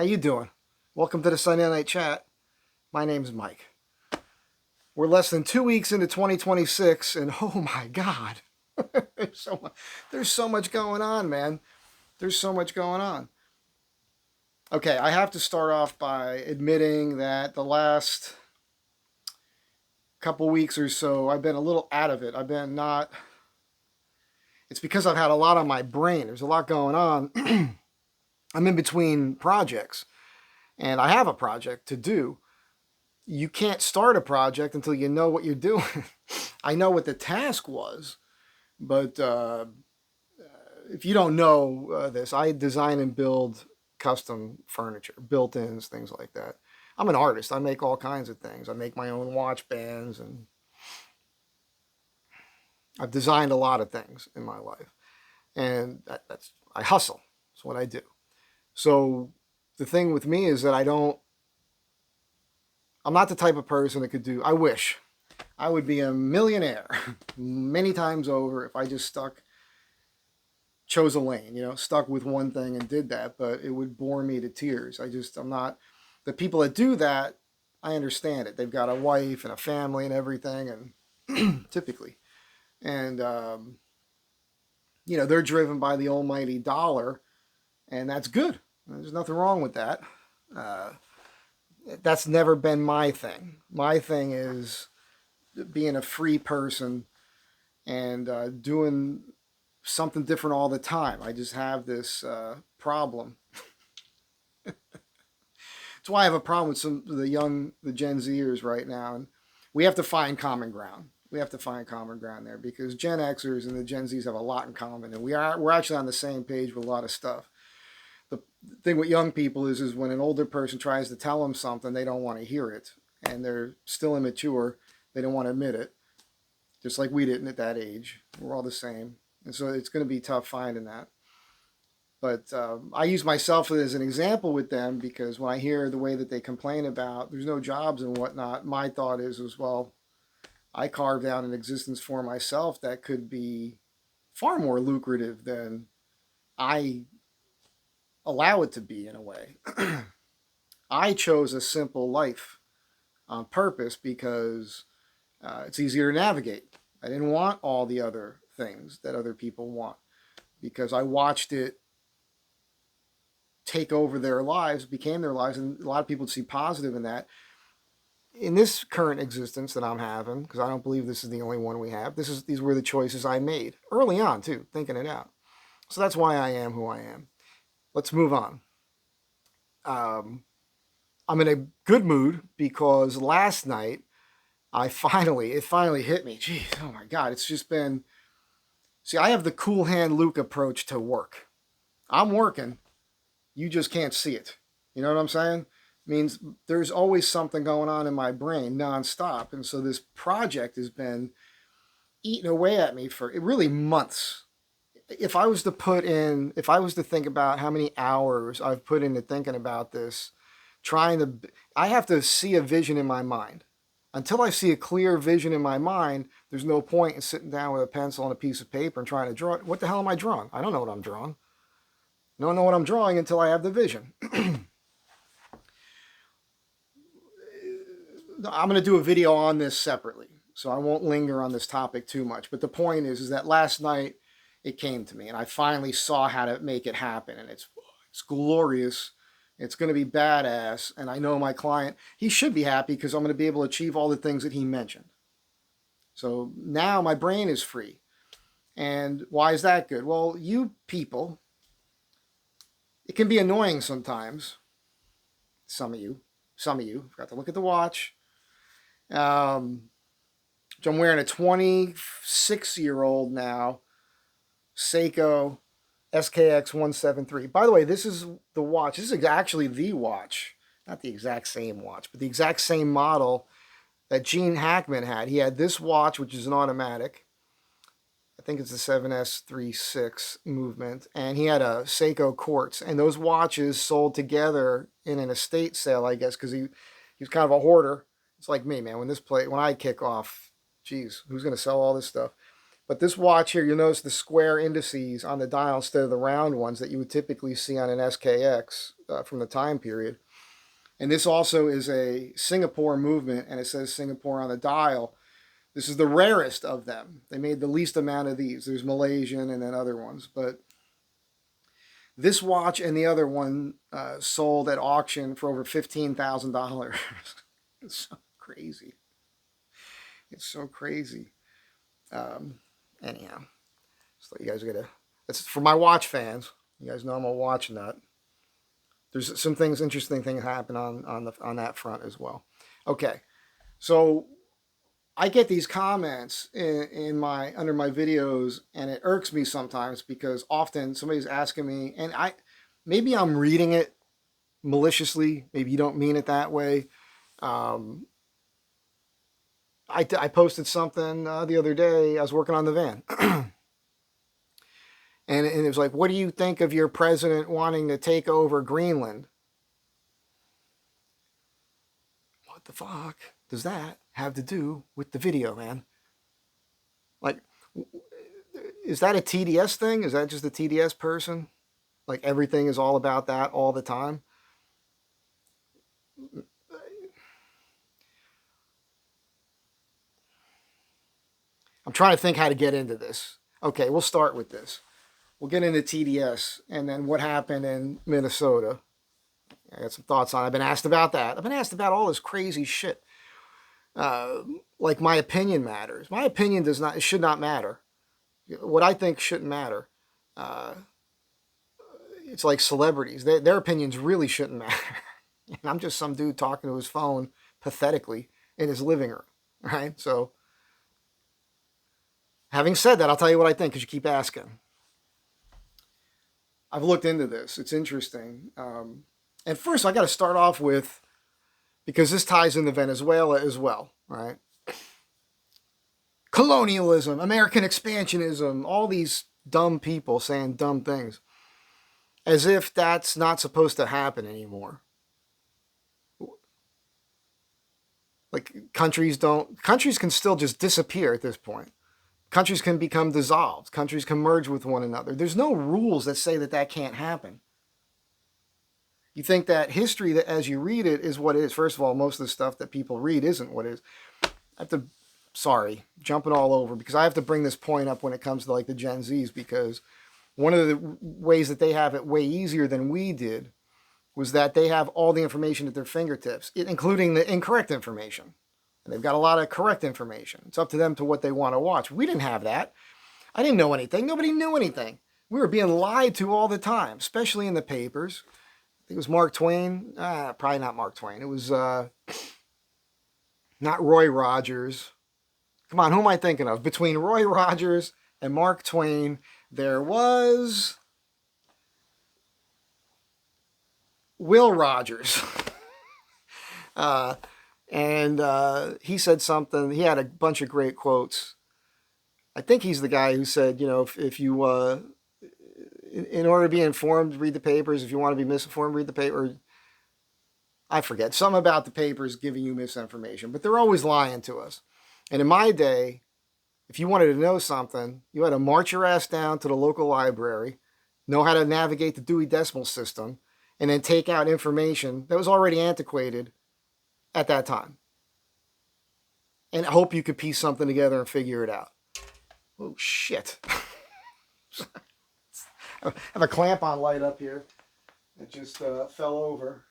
How you doing? Welcome to the Sunday Night Chat. My name's Mike. We're less than 2 weeks into 2026, and oh my God, there's so much going on, man. There's so much going on. Okay, I have to start off by admitting that the last couple weeks or so, I've been a little out of it. I've been not. It's because I've had a lot on my brain. There's a lot going on. I'm in between projects, and I have a project to do. You can't start a project until you know what you're doing. I know what the task was, but if you don't know this, I design and build custom furniture, built-ins, things like that. I'm an artist. I make all kinds of things. I make my own watch bands, and I've designed a lot of things in my life. And I hustle. That's what I do. So the thing with me is that I'm not the type of person that could do, I wish I would be a millionaire many times over if I just chose a lane, stuck with one thing and did that, but it would bore me to tears. I'm not, the people that do that, I understand it. They've got a wife and a family and everything, and typically. And, they're driven by the almighty dollar, and that's good. There's nothing wrong with that. That's never been my thing. My thing is being a free person and doing something different all the time. I just have this problem. That's why I have a problem with some of the Gen Zers right now. And we have to find common ground. We have to find common ground there because Gen Xers and the Gen Zs have a lot in common, and we're actually on the same page with a lot of stuff. The thing with young people is when an older person tries to tell them something, they don't want to hear it, and they're still immature. They don't want to admit it, just like we didn't at that age. We're all the same, and so it's going to be tough finding that. But I use myself as an example with them because when I hear the way that they complain about there's no jobs and whatnot, my thought is well, I carved out an existence for myself that could be far more lucrative than I allow it to be in a way. I chose a simple life on purpose because it's easier to navigate. I didn't want all the other things that other people want because I watched it take over their lives, became their lives, and a lot of people see positive in that. In this current existence that I'm having, because I don't believe this is the only one we have, these were the choices I made early on too, thinking it out. So that's why I am who I am. Let's move on. I'm in a good mood because last night it finally hit me. Jeez, oh my God, it's just been. See, I have the cool hand Luke approach to work. I'm working, you just can't see it. You know what I'm saying? Means there's always something going on in my brain nonstop, and so this project has been eating away at me for really months. If I was to think about how many hours I've put into thinking about this, I have to see a vision in my mind. Until I see a clear vision in my mind, there's no point in sitting down with a pencil and a piece of paper and trying to draw it. What the hell am I drawing? I don't know what I'm drawing. I don't know what I'm drawing until I have the vision. I'm going to do a video on this separately, so I won't linger on this topic too much. But the point is that last night it came to me, and I finally saw how to make it happen, and it's glorious. It's going to be badass, and I know my client, he should be happy because I'm going to be able to achieve all the things that he mentioned. So now my brain is free. And why is that good? Well, you people, it can be annoying sometimes. Some of you forgot to look at the watch. I'm wearing a 26-year-old now Seiko SKX 173. By the way, this is the watch. This is actually the watch. Not the exact same watch, but the exact same model that Gene Hackman had. He had this watch, which is an automatic. I think it's the 7S36 movement. And he had a Seiko Quartz. And those watches sold together in an estate sale, I guess, because he was kind of a hoarder. It's like me, man. When I kick off, geez, who's going to sell all this stuff? But this watch here, you'll notice the square indices on the dial instead of the round ones that you would typically see on an SKX from the time period. And this also is a Singapore movement, and it says Singapore on the dial. This is the rarest of them. They made the least amount of these. There's Malaysian and then other ones. But this watch and the other one sold at auction for over $15,000. It's so crazy. It's so crazy. Anyhow, so you guys gotta. That's for my watch fans. You guys know I'm a watch nut. There's some things, interesting things happen on that front as well. Okay, so I get these comments in my under my videos, and it irks me sometimes because often somebody's asking me, and maybe I'm reading it maliciously. Maybe you don't mean it that way. I posted something the other day. I was working on the van. And it was like, what do you think of your president wanting to take over Greenland? What the fuck does that have to do with the video, man? Like, is that a TDS thing? Is that just a TDS person? Like everything is all about that all the time? I'm trying to think how to get into this. Okay, we'll start with this. We'll get into TDS and then what happened in Minnesota. I got some thoughts on it. I've been asked about that. I've been asked about all this crazy shit. Like my opinion matters. My opinion it should not matter. What I think shouldn't matter. It's like celebrities. Their opinions really shouldn't matter. And I'm just some dude talking to his phone pathetically in his living room. Right? So, having said that, I'll tell you what I think because you keep asking. I've looked into this. It's interesting. And first, I got to start off with, because this ties into Venezuela as well, right? Colonialism, American expansionism, all these dumb people saying dumb things. As if that's not supposed to happen anymore. Like countries can still just disappear at this point. Countries can become dissolved. Countries can merge with one another. There's no rules that say that can't happen. You think that history, that as you read it, is what it is. First of all, most of the stuff that people read isn't what it is. Jumping all over, because I have to bring this point up when it comes to like the Gen Zs, because one of the ways that they have it way easier than we did was that they have all the information at their fingertips, including the incorrect information. And they've got a lot of correct information. It's up to them to what they want to watch. We didn't have that. I didn't know anything. Nobody knew anything. We were being lied to all the time, especially in the papers. I think it was Mark Twain. Probably not Mark Twain. It was not Roy Rogers. Come on, who am I thinking of? Between Roy Rogers and Mark Twain, there was Will Rogers. And he said something. He had a bunch of great quotes. I think he's the guy who said, if you, in order to be informed, read the papers. If you want to be misinformed, read the paper. I forget. Something about the papers giving you misinformation. But they're always lying to us. And in my day, if you wanted to know something, you had to march your ass down to the local library, know how to navigate the Dewey Decimal System, and then take out information that was already antiquated at that time, and hope you could piece something together and figure it out. Oh shit. I have a clamp on light up here. It just fell over.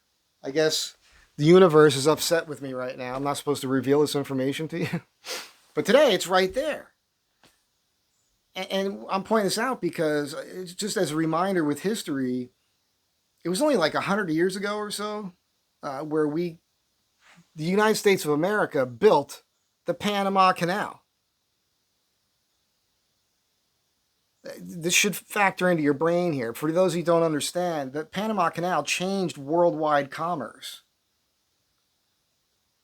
I guess the universe is upset with me right now. I'm not supposed to reveal this information to you. But today it's right there. And I'm pointing this out because it's just as a reminder with history, it was only like 100 years ago or so where the United States of America built the Panama Canal. This should factor into your brain here. For those who don't understand, the Panama Canal changed worldwide commerce.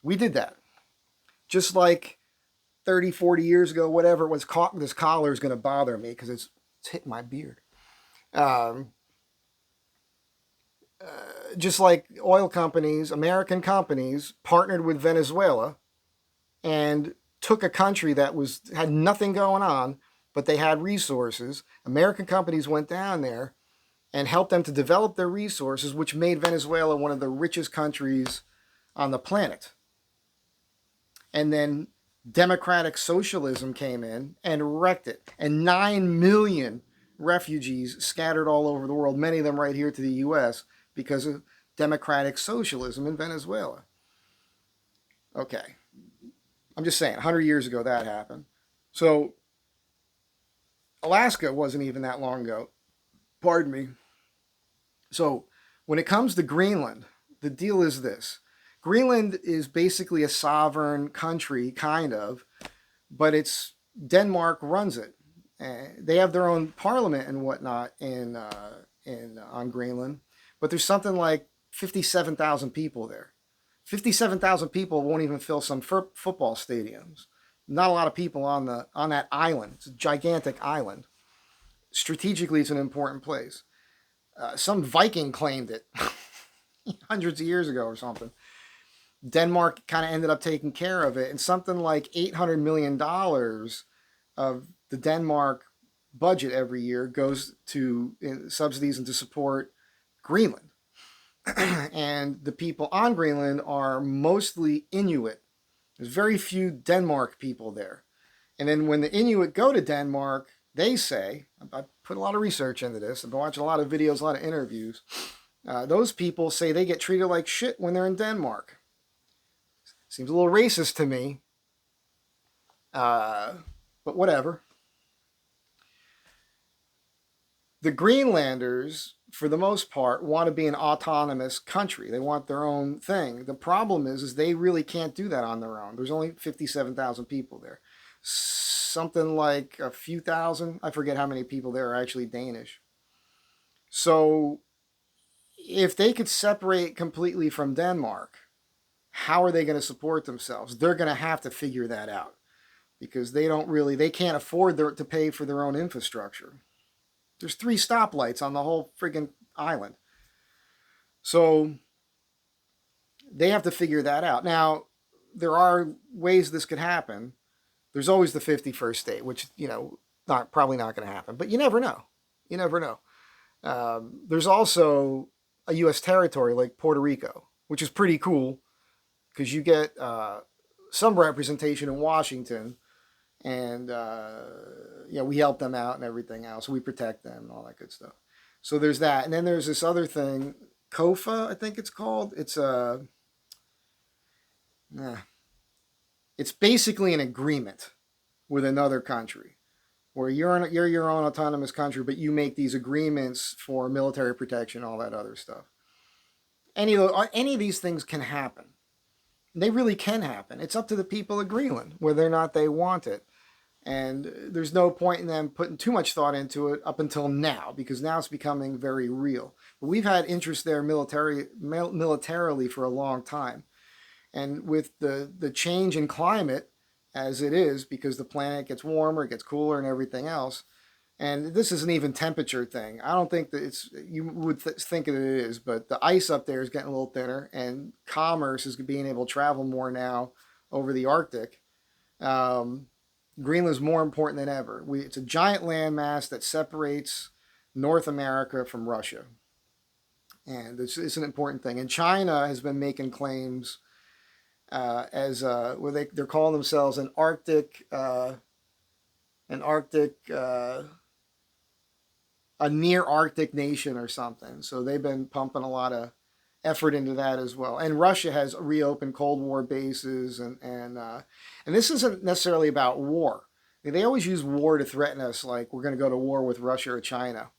We did that. Just like 30, 40 years ago, whatever it was, this collar is going to bother me because it's hitting my beard. Just like oil companies, American companies partnered with Venezuela and took a country that had nothing going on but they had resources. American companies went down there and helped them to develop their resources, which made Venezuela one of the richest countries on the planet. And then democratic socialism came in and wrecked it. And 9 million refugees scattered all over the world, many of them right here to the US, because of democratic socialism in Venezuela. Okay. I'm just saying, 100 years ago that happened. So Alaska wasn't even that long ago. Pardon me. So when it comes to Greenland, the deal is this. Greenland is basically a sovereign country, kind of, but it's Denmark runs it. They have their own parliament and whatnot on Greenland, but there's something like 57,000 people there. 57,000 people won't even fill some football stadiums. Not a lot of people on that island. It's a gigantic island. Strategically, it's an important place. Some Viking claimed it hundreds of years ago or something. Denmark kind of ended up taking care of it, and something like $800 million of the Denmark budget every year goes to subsidies and to support Greenland. And the people on Greenland are mostly Inuit. There's very few Denmark people there. And then when the Inuit go to Denmark, they say, I put a lot of research into this, I've been watching a lot of videos, a lot of interviews, those people say they get treated like shit when they're in Denmark. Seems a little racist to me, but whatever. The Greenlanders, for the most part, want to be an autonomous country. They want their own thing. The problem is they really can't do that on their own. There's only 57,000 people there. Something like a few thousand, I forget how many people there are actually Danish. So if they could separate completely from Denmark, how are they going to support themselves? They're going to have to figure that out because they can't afford to pay for their own infrastructure. There's 3 stoplights on the whole friggin' island. So they have to figure that out. Now, there are ways this could happen. There's always the 51st state, which, probably not going to happen. But you never know. You never know. There's also a U.S. territory like Puerto Rico, which is pretty cool because you get some representation in Washington. And, we help them out and everything else. We protect them and all that good stuff. So there's that. And then there's this other thing, COFA, I think it's called. It's basically an agreement with another country where you're your own autonomous country, but you make these agreements for military protection, all that other stuff. Any of these things can happen. They really can happen. It's up to the people of Greenland whether or not they want it. And there's no point in them putting too much thought into it up until now, because now it's becoming very real. But we've had interest there militarily for a long time. And with the change in climate as it is, because the planet gets warmer, it gets cooler and everything else, and this is an even temperature thing. I don't think that you would think that it is, but the ice up there is getting a little thinner, and commerce is being able to travel more now over the Arctic. Greenland's more important than ever. It's a giant landmass that separates North America from Russia. And it's an important thing. And China has been making claims where they're calling themselves a near Arctic nation or something. So they've been pumping a lot of effort into that as well. And Russia has reopened Cold War bases, and this isn't necessarily about war. They always use war to threaten us, like we're going to go to war with Russia or China.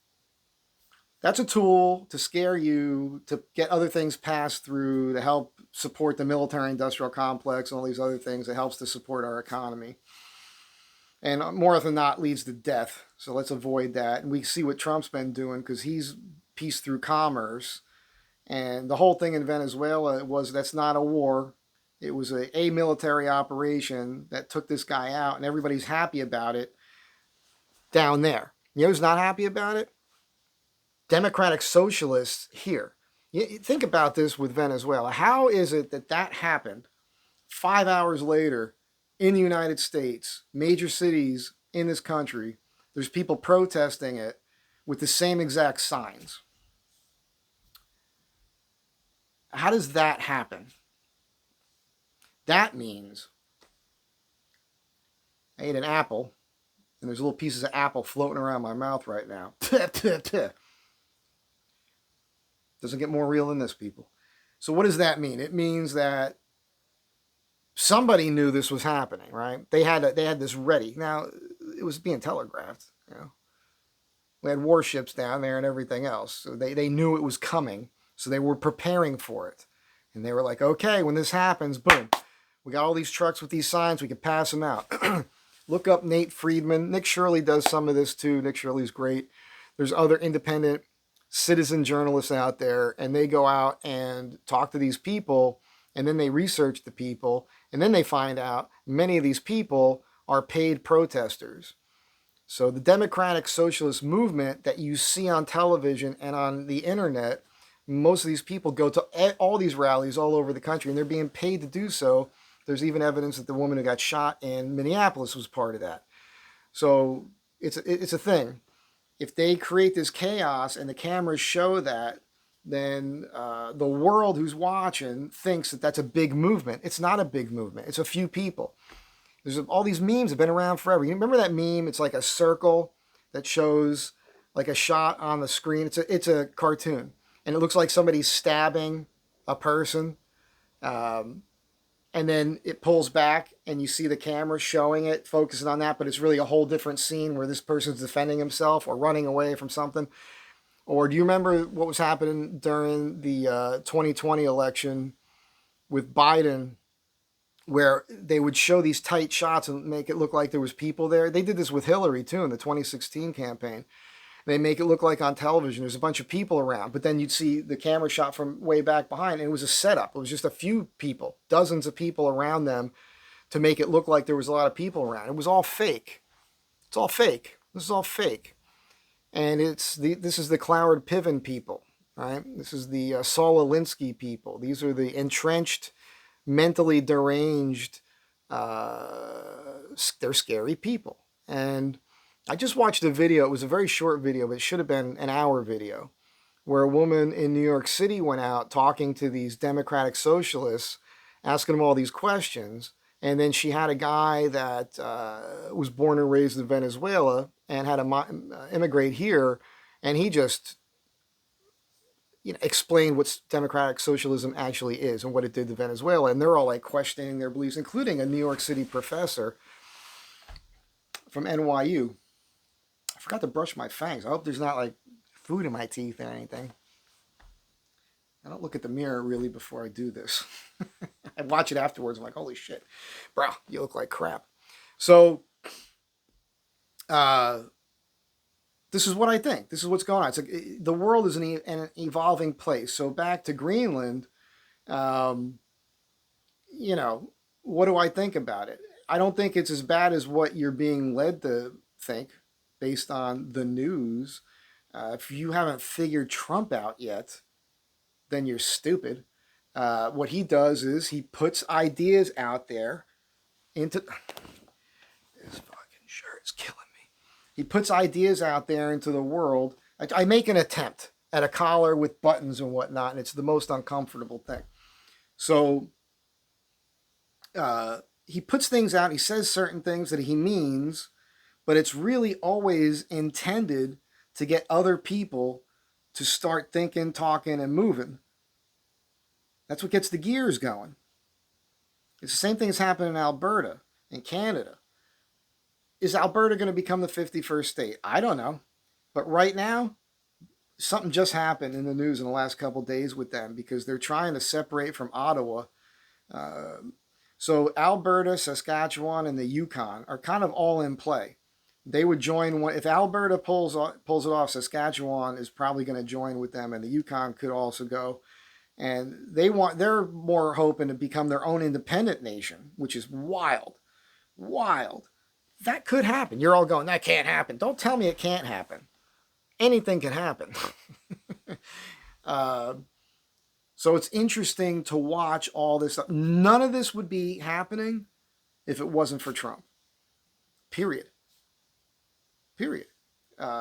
That's a tool to scare you, to get other things passed through, to help support the military-industrial complex and all these other things. It helps to support our economy. And more often than not leads to death. So let's avoid that. And we see what Trump's been doing because he's peace through commerce. And the whole thing in Venezuela that's not a war. It was a military operation that took this guy out, and everybody's happy about it down there. You know who's not happy about it? Democratic socialists here. You think about this with Venezuela. How is it that happened 5 hours later in the United States, major cities in this country, there's people protesting it with the same exact signs. How does that happen? That means I ate an apple, and there's little pieces of apple floating around my mouth right now. Doesn't get more real than this, people. So what does that mean? It means that somebody knew this was happening, right? They had this ready. Now, it was being telegraphed, you know. We had warships down there and everything else. So they knew it was coming. So they were preparing for it. And they were like, okay, when this happens, boom. We got all these trucks with these signs. We can pass them out. Look up Nate Friedman. Nick Shirley does some of this too. Nick Shirley's great. There's other independent citizen journalists out there. And they go out and talk to these people. And then they research the people. And then they find out many of these people are paid protesters. So the democratic socialist movement that you see on television and on the internet, most of these people go to all these rallies all over the country, and they're being paid to do so. There's even evidence that the woman who got shot in Minneapolis was part of that. So it's a thing. If they create this chaos and the cameras show that, then the world who's watching thinks that that's a big movement. It's not a big movement. It's a few people. There's all these memes have been around forever. You remember that meme? It's like a circle that shows like a shot on the screen. It's a cartoon, and it looks like somebody's stabbing a person, and then it pulls back, and you see the camera showing it, focusing on that, but it's really a whole different scene where this person's defending himself or running away from something. Or do you remember what was happening during the 2020 election with Biden, where they would show these tight shots and make it look like there was people there? They did this with Hillary too in the 2016 campaign. They make it look like on television there's a bunch of people around, but then you'd see the camera shot from way back behind, and it was a setup. It was just a few people, dozens of people around them to make it look like there was a lot of people around. It was all fake. It's all fake. This is all fake. And this is the Cloward Piven people, right? This is the Saul Alinsky people. These are the entrenched, mentally deranged, they're scary people. And I just watched a video. It was a very short video, but it should have been an hour video, where a woman in New York City went out talking to these democratic socialists, asking them all these questions. And then she had a guy that was born and raised in Venezuela and had to immigrate here, and he just explained what democratic socialism actually is and what it did to Venezuela. And they're all like questioning their beliefs, including a New York City professor from NYU. I forgot to brush my fangs. I hope there's not like food in my teeth or anything. I don't look at the mirror really before I do this. I watch it afterwards. I'm like, holy shit, bro, you look like crap. So this is what I think. This is what's going on. It's like the world is an evolving place. So back to Greenland, what do I think about it? I don't think it's as bad as what you're being led to think based on the news. If you haven't figured Trump out yet, then you're stupid. What he does is he puts ideas out there into... This fucking shirt is killing me. He puts ideas out there into the world. I make an attempt at a collar with buttons and whatnot, and it's the most uncomfortable thing. So he puts things out. He says certain things that he means, but it's really always intended to get other people to start thinking, talking, and moving. That's what gets the gears going. It's the same thing that's happening in Alberta, in Canada. Is Alberta going to become the 51st state? I don't know. But right now, something just happened in the news in the last couple of days with them because they're trying to separate from Ottawa. So Alberta, Saskatchewan, and the Yukon are kind of all in play. They would join one. If Alberta pulls it off, Saskatchewan is probably going to join with them, and the Yukon could also go. And they're more hoping to become their own independent nation, which is wild. Wild. That could happen. You're all going, that can't happen. Don't tell me it can't happen. Anything can happen. So it's interesting to watch all this stuff. None of this would be happening if it wasn't for Trump. Period. period.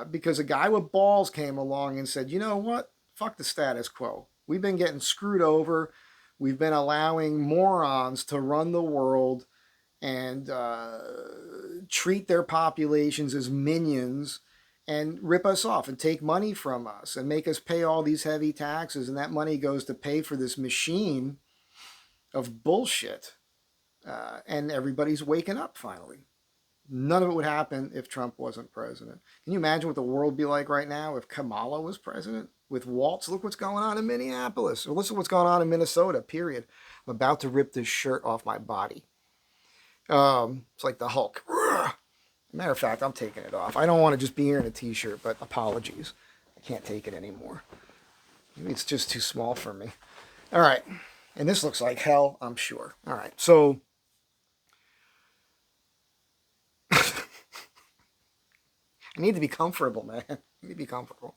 Because a guy with balls came along and said, you know what? Fuck the status quo. We've been getting screwed over. We've been allowing morons to run the world and treat their populations as minions and rip us off and take money from us and make us pay all these heavy taxes. And that money goes to pay for this machine of bullshit. And everybody's waking up finally. None of it would happen if Trump wasn't president. Can you imagine what the world would be like right now if Kamala was president? With Waltz, look what's going on in Minneapolis. Or listen to what's going on in Minnesota, period. I'm about to rip this shirt off my body. It's like the Hulk. Matter of fact, I'm taking it off. I don't want to just be here in a t-shirt, but apologies. I can't take it anymore. Maybe it's just too small for me. All right. And this looks like hell, I'm sure. All right. So I need to be comfortable, man. I need to be comfortable.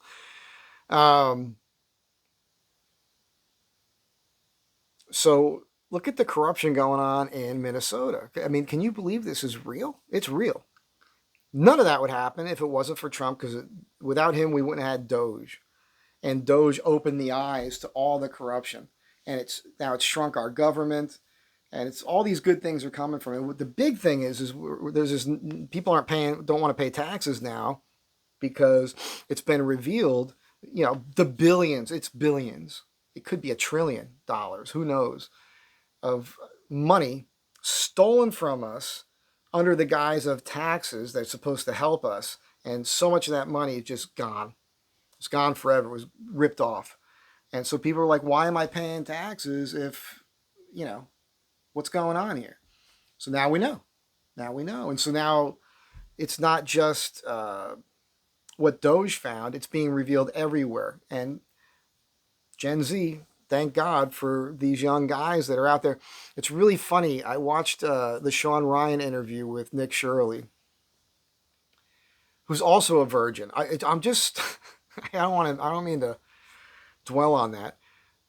So look at the corruption going on in Minnesota. I mean, can you believe this is real? It's real. None of that would happen if it wasn't for Trump, because without him, we wouldn't have had Doge. And Doge opened the eyes to all the corruption. And now it's shrunk our government. And it's all these good things are coming from it. What the big thing is there's this, people don't want to pay taxes now because it's been revealed, the billions, it's billions. It could be $1 trillion, who knows, of money stolen from us under the guise of taxes that's supposed to help us. And so much of that money is just gone. It's gone forever. It was ripped off. And so people are like, why am I paying taxes if, what's going on here? So now we know. Now we know. And so now it's not just what Doge found. It's being revealed everywhere. And Gen Z, thank God for these young guys that are out there. It's really funny. I watched the Sean Ryan interview with Nick Shirley, who's also a virgin. I'm just, I don't mean to dwell on that.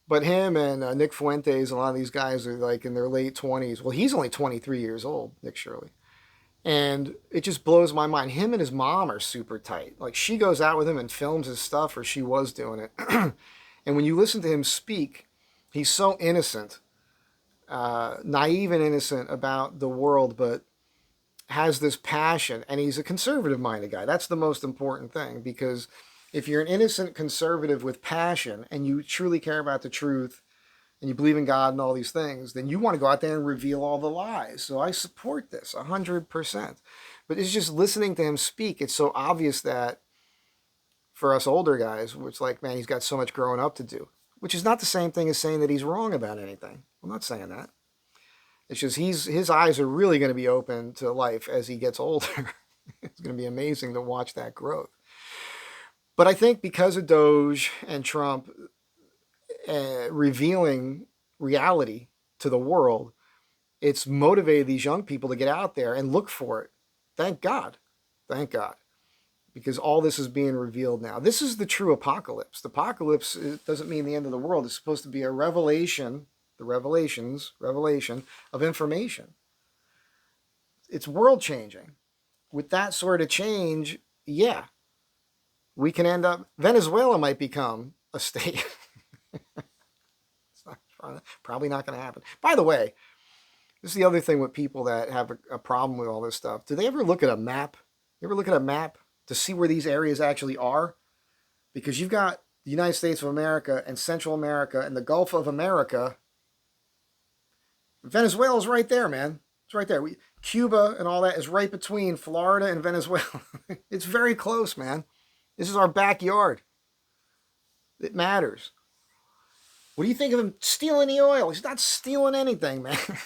But him and Nick Fuentes, a lot of these guys are like in their late 20s. Well, he's only 23 years old, Nick Shirley. And it just blows my mind. Him and his mom are super tight. Like, she goes out with him and films his stuff, or she was doing it. And when you listen to him speak, he's so innocent, naive and innocent about the world, but has this passion. And he's a conservative-minded guy. That's the most important thing, because if you're an innocent conservative with passion and you truly care about the truth and you believe in God and all these things, then you want to go out there and reveal all the lies. So I support this 100%. But it's just listening to him speak. It's so obvious that for us older guys, it's like, man, he's got so much growing up to do, which is not the same thing as saying that he's wrong about anything. I'm not saying that. It's just his eyes are really going to be open to life as he gets older. It's going to be amazing to watch that growth. But I think because of Doge and Trump revealing reality to the world, it's motivated these young people to get out there and look for it. Thank God. Thank God. Because all this is being revealed now. This is the true apocalypse. The apocalypse doesn't mean the end of the world. It's supposed to be a revelation, revelation of information. It's world changing. With that sort of change, yeah, we can end up, Venezuela might become a state. It's probably not going to happen. By the way, this is the other thing with people that have a problem with all this stuff. Do they ever look at a map? You ever look at a map to see where these areas actually are? Because you've got the United States of America and Central America and the Gulf of America. Venezuela's right there, man. It's right there. Cuba and all that is right between Florida and Venezuela. It's very close, man. This is our backyard. It matters. What do you think of him stealing the oil? He's not stealing anything, man. There's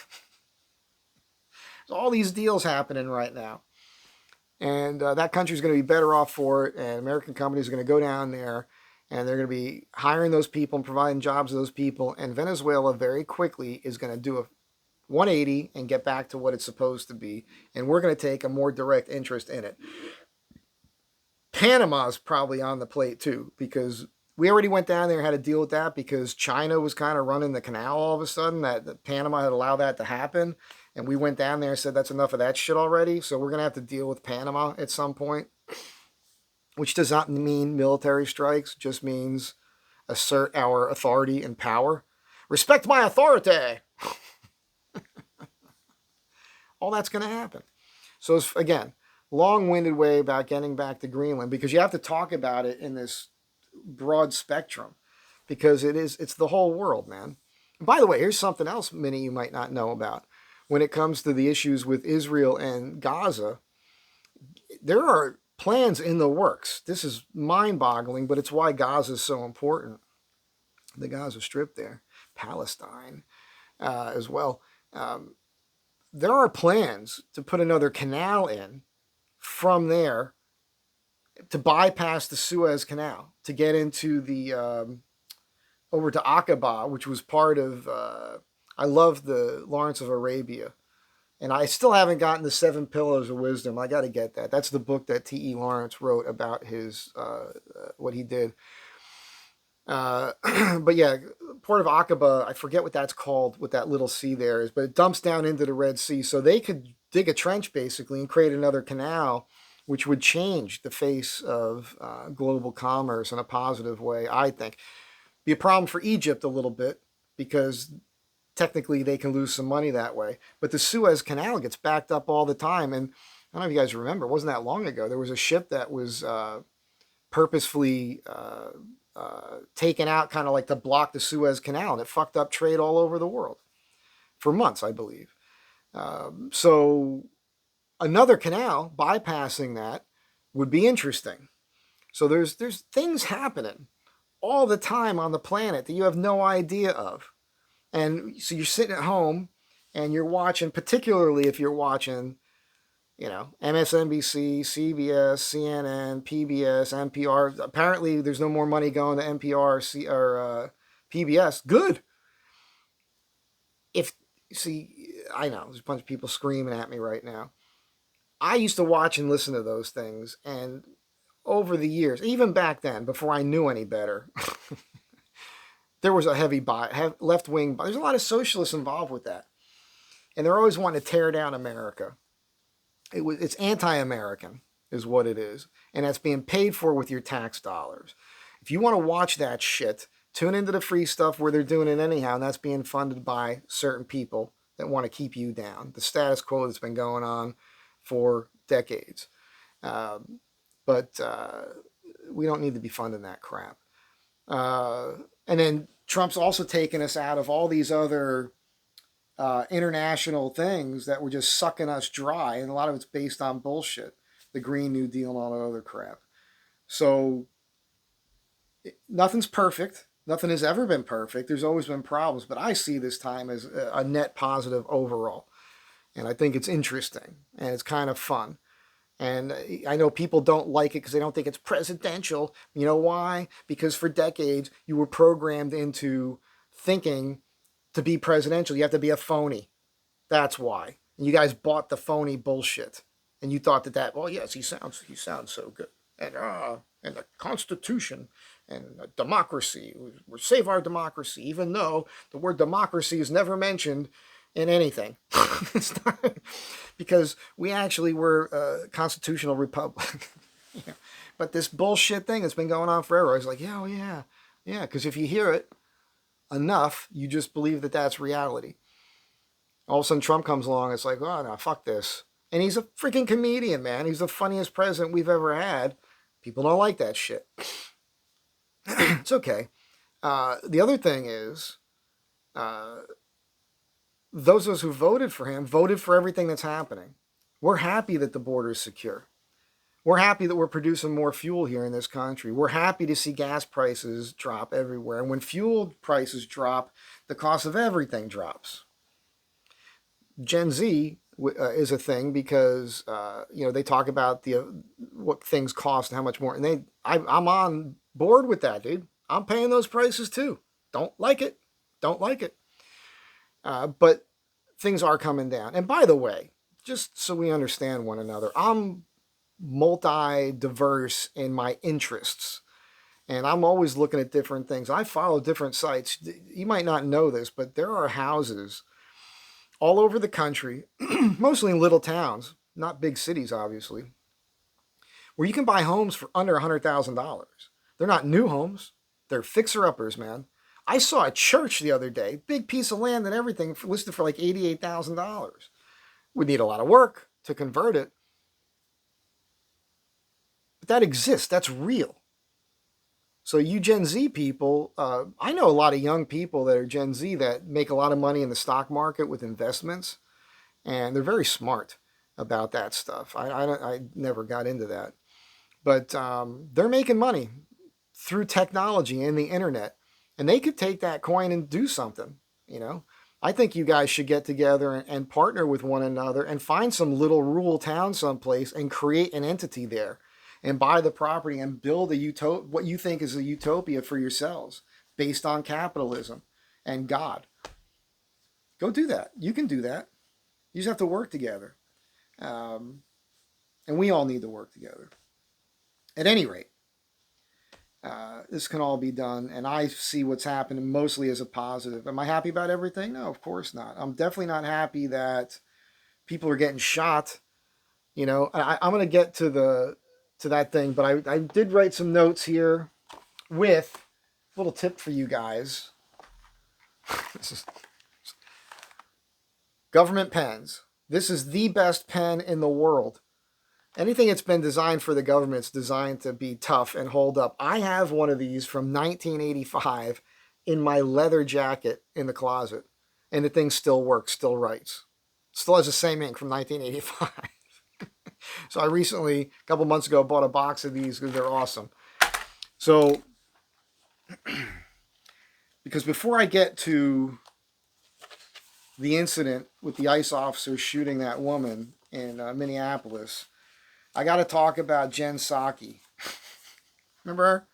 all these deals happening right now. And that country's going to be better off for it. And American companies are going to go down there and they're going to be hiring those people and providing jobs to those people. And Venezuela very quickly is going to do a 180 and get back to what it's supposed to be. And we're going to take a more direct interest in it. Panama's probably on the plate too, because we already went down there and had to deal with that because China was kind of running the canal all of a sudden, that Panama had allowed that to happen. And we went down there and said, that's enough of that shit already. So we're going to have to deal with Panama at some point. which does not mean military strikes, just means assert our authority and power. Respect my authority. All that's going to happen. So it's, again, long-winded way about getting back to Greenland, because you have to talk about it in this broad spectrum, because it's the whole world, man. And by the way, here's something else many you might not know about. When it comes to the issues with Israel and Gaza, there are plans in the works. This is mind-boggling, but it's why Gaza is so important. The Gaza Strip there, Palestine as well. There are plans to put another canal in from there to bypass the Suez Canal to get into the over to Aqaba, which was part of. I love the Lawrence of Arabia, and I still haven't gotten the Seven Pillars of Wisdom. I got to get that. That's the book that T.E. Lawrence wrote about his what he did. But yeah, Port of Aqaba, I forget what that's called, what that little sea there is, but it dumps down into the Red Sea. So they could dig a trench basically and create another canal, which would change the face of global commerce in a positive way, I think. Be a problem for Egypt a little bit, because technically they can lose some money that way. But the Suez Canal gets backed up all the time. And I don't know if you guys remember, it wasn't that long ago. There was a ship that was purposefully taken out kind of like to block the Suez Canal, and it fucked up trade all over the world for months, I believe. So another canal bypassing that would be interesting. So there's things happening all the time on the planet that you have no idea of. And so you're sitting at home and you're watching, particularly if you're watching, MSNBC, CBS, CNN, PBS, NPR. Apparently, there's no more money going to NPR or PBS. Good. I know there's a bunch of people screaming at me right now. I used to watch and listen to those things, and over the years, even back then, before I knew any better, there was a heavy left wing. There's a lot of socialists involved with that, and they're always wanting to tear down America. It's anti-American is what it is, and that's being paid for with your tax dollars. If you want to watch that shit, tune into the free stuff where they're doing it anyhow, and that's being funded by certain people that want to keep you down. The status quo that's been going on for decades. But we don't need to be funding that crap. And then Trump's also taken us out of all these other international things that were just sucking us dry, and a lot of it's based on bullshit, the Green New Deal and all that other crap. So nothing's perfect. Nothing has ever been perfect. There's always been problems, but I see this time as a net positive overall, and I think it's interesting and it's kind of fun. And I know people don't like it because they don't think it's presidential. You know why? Because for decades you were programmed into thinking to be presidential, you have to be a phony. That's why. And you guys bought the phony bullshit, and you thought that well, yes, he sounds so good, and the Constitution and democracy, we save our democracy, even though the word democracy is never mentioned in anything. It's not, because we actually were a constitutional republic. But this bullshit thing has been going on forever. I was like, yeah, because if you hear it enough, you just believe that that's reality. All of a sudden Trump comes along, it's like, oh no, fuck this. And he's a freaking comedian, man. He's the funniest president we've ever had. People don't like that shit. It's okay. The other thing is, those of us who voted for him voted for everything that's happening. We're happy that the border is secure. We're happy that we're producing more fuel here in this country. We're happy to see gas prices drop everywhere. And when fuel prices drop, the cost of everything drops. Gen Z is a thing because they talk about what things cost and how much more. And I'm on board with that, dude. I'm paying those prices too. Don't like it. But things are coming down. And by the way, just so we understand one another, I'm multi-diverse in my interests. And I'm always looking at different things. I follow different sites. You might not know this, but there are houses all over the country, mostly in little towns, not big cities, obviously, where you can buy homes for under $100,000. They're not new homes. They're fixer-uppers, man. I saw a church the other day, big piece of land and everything, listed for like $88,000. Would need a lot of work to convert it. But that exists. That's real. So you Gen Z people, I know a lot of young people that are Gen Z that make a lot of money in the stock market with investments, and they're very smart about that stuff. I never got into that. But they're making money through technology and the internet, and they could take that coin and do something, you know. I think you guys should get together and partner with one another and find some little rural town someplace and create an entity there and buy the property and build what you think is a utopia for yourselves based on capitalism and God. Go do that. You can do that. You just have to work together. And we all need to work together. At any rate, this can all be done, and I see what's happening mostly as a positive. Am I happy about everything? No, of course not. I'm definitely not happy that people are getting shot. You know, I'm going to get to that thing, but I did write some notes here with a little tip for you guys. This is government pens. This is the best pen in the world. Anything that's been designed for the government's designed to be tough and hold up. I have one of these from 1985 in my leather jacket in the closet, and the thing still works, still writes. Still has the same ink from 1985. So I recently, a couple months ago, bought a box of these because they're awesome. So, because before I get to the incident with the ICE officer shooting that woman in Minneapolis, I got to talk about Jen Psaki. Remember her?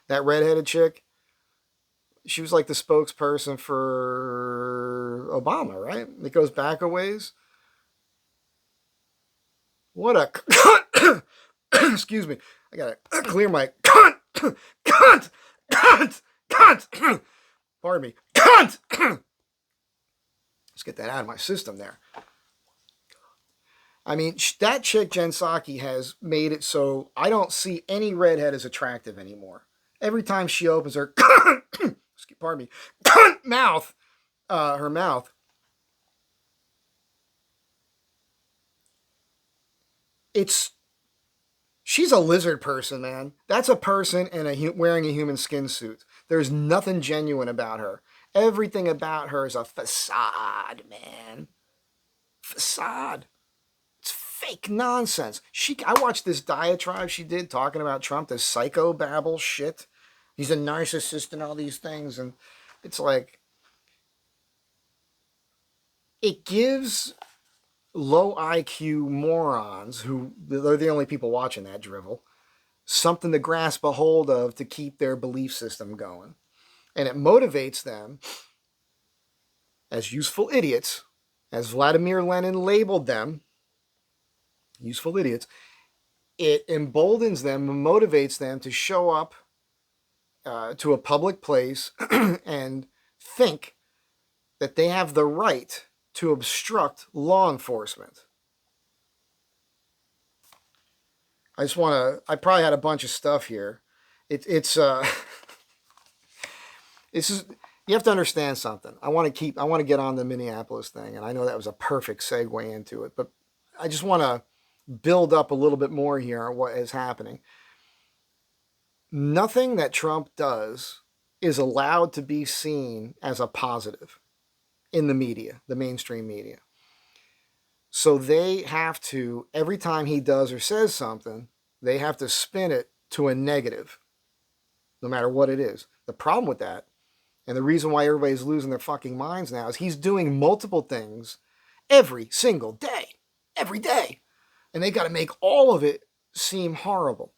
That redheaded chick? She was like the spokesperson for Obama, right? It goes back a ways. What a cunt! Excuse me. I got to clear my cunt! Cunt! Cunt! Cunt! Pardon me. Cunt! Let's get that out of my system there. I mean, that chick, Jen Psaki, has made it so I don't see any redhead as attractive anymore. Every time she opens her, pardon me, mouth, her mouth, she's a lizard person, man. That's a person wearing a human skin suit. There's nothing genuine about her. Everything about her is a facade, man. Facade. Fake nonsense. I watched this diatribe she did talking about Trump, this psychobabble shit. He's a narcissist and all these things, and it's like it gives low IQ morons, who they're the only people watching that drivel, something to grasp a hold of to keep their belief system going. And it motivates them as useful idiots, as Vladimir Lenin labeled them, useful idiots. It emboldens them and motivates them to show up to a public place and think that they have the right to obstruct law enforcement. I probably had a bunch of stuff here. This is, you have to understand something. I want to get on the Minneapolis thing, and I know that was a perfect segue into it, but I just want to build up a little bit more here on what is happening. Nothing that Trump does is allowed to be seen as a positive in the media, the mainstream media. So they have to, every time he does or says something, they have to spin it to a negative, no matter what it is. The problem with that, and the reason why everybody's losing their fucking minds now, is he's doing multiple things every single day. Every day. And they got to make all of it seem horrible.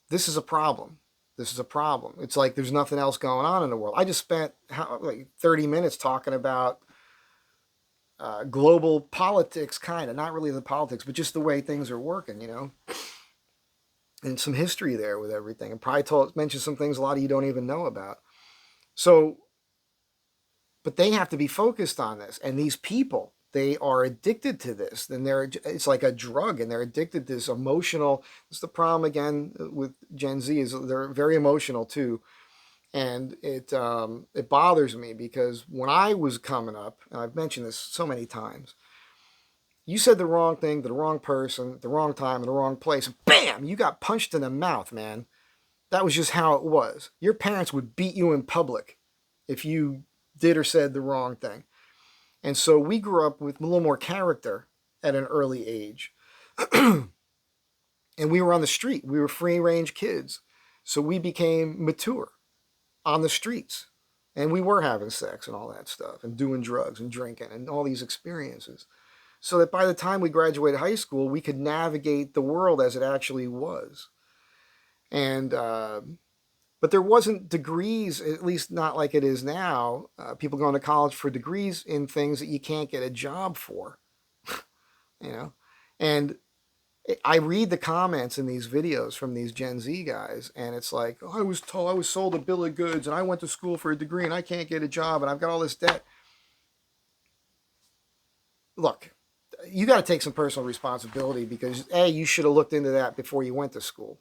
This is a problem. This is a problem. It's like there's nothing else going on in the world. I just spent like 30 minutes talking about global politics, kind of. Not really the politics, but just the way things are working, you know. And some history there with everything. And probably mentioned some things a lot of you don't even know about. So, but they have to be focused on this. And these people, they are addicted to this. Then it's like a drug, and they're addicted to this emotional. It's the problem again with Gen Z is they're very emotional too, and it bothers me because when I was coming up, and I've mentioned this so many times, you said the wrong thing to the wrong person at the wrong time in the wrong place, and bam, you got punched in the mouth, man. That was just how it was. Your parents would beat you in public if you did or said the wrong thing. And so we grew up with a little more character at an early age. And we were on the street. We were free range kids. So we became mature on the streets. And we were having sex and all that stuff and doing drugs and drinking and all these experiences. So that by the time we graduated high school, we could navigate the world as it actually was. And but there wasn't degrees, at least not like it is now. People going to college for degrees in things that you can't get a job for, you know. And I read the comments in these videos from these Gen Z guys, and it's like, oh, I was sold a bill of goods, and I went to school for a degree, and I can't get a job, and I've got all this debt. Look, you got to take some personal responsibility because A, you should have looked into that before you went to school.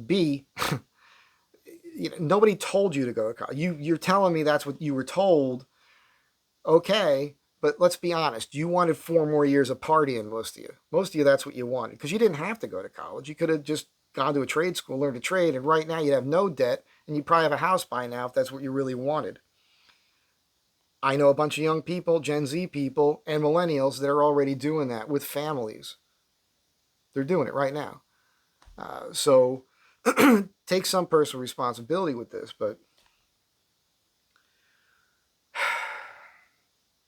B, nobody told you to go to college. You're telling me that's what you were told. Okay, but let's be honest. You wanted 4 more years of partying, most of you. Most of you, that's what you wanted because you didn't have to go to college. You could have just gone to a trade school, learned a trade, and right now you'd have no debt, and you'd probably have a house by now if that's what you really wanted. I know a bunch of young people, Gen Z people, and millennials that are already doing that with families. They're doing it right now. So take some personal responsibility with this, but